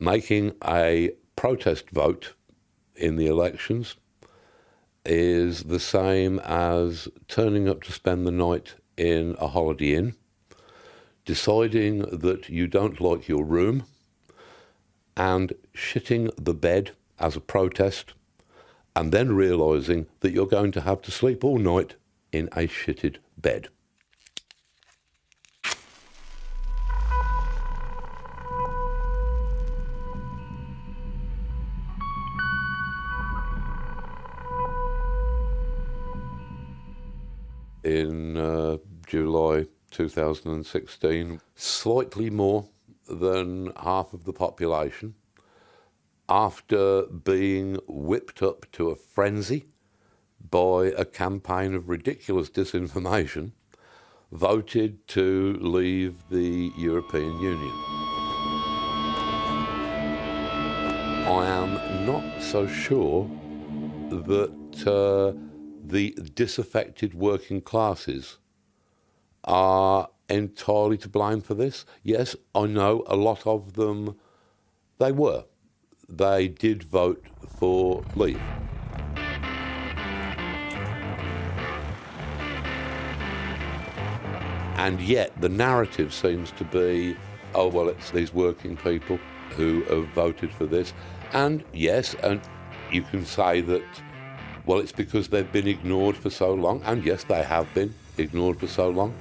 making a protest vote in the elections is the same as turning up to spend the night in a Holiday Inn, deciding that you don't like your room, and shitting the bed as a protest, and then realising that you're going to have to sleep all night in a shitted bed. In July 2016, slightly more than half of the population, after being whipped up to a frenzy by a campaign of ridiculous disinformation, voted to leave the European Union. I am not so sure that the disaffected working classes are entirely to blame for this. Yes, I know a lot of them, they did vote for leave. And yet the narrative seems to be, oh, well, it's these working people who have voted for this. And yes, and you can say that, well, it's because they've been ignored for so long. And yes, they have been ignored for so long.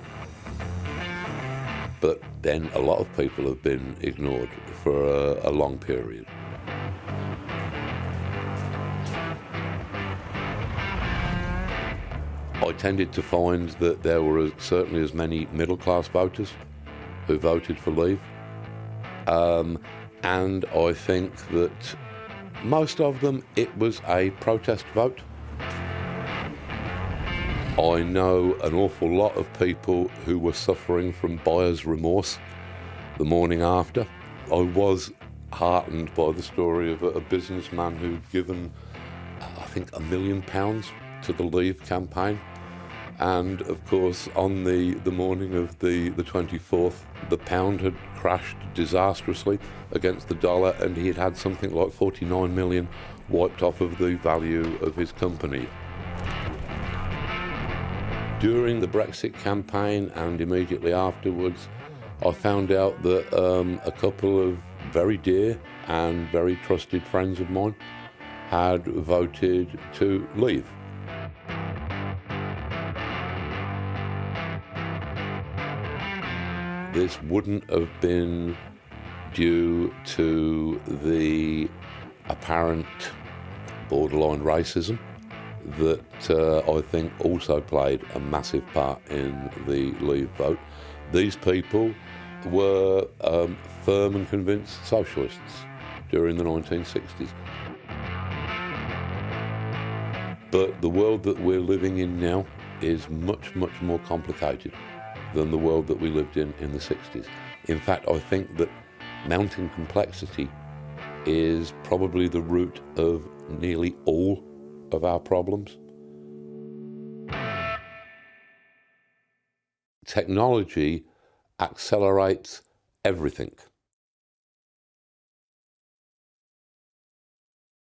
But then a lot of people have been ignored for a long period. I tended to find that there were certainly as many middle-class voters who voted for leave. And I think that most of them, it was a protest vote. I know an awful lot of people who were suffering from buyer's remorse the morning after. I was heartened by the story of a businessman who'd given, I think, £1 million to the Leave campaign. And of course, on the morning of the 24th, the pound had crashed disastrously against the dollar, and he had had something like 49 million wiped off of the value of his company. During the Brexit campaign and immediately afterwards, I found out that a couple of very dear and very trusted friends of mine had voted to leave. This wouldn't have been due to the apparent borderline racism that I think also played a massive part in the Leave vote. These people were firm and convinced socialists during the 1960s. But the world that we're living in now is much, much more complicated than the world that we lived in the 60s. In fact, I think that mounting complexity is probably the root of nearly all of our problems. Technology accelerates everything.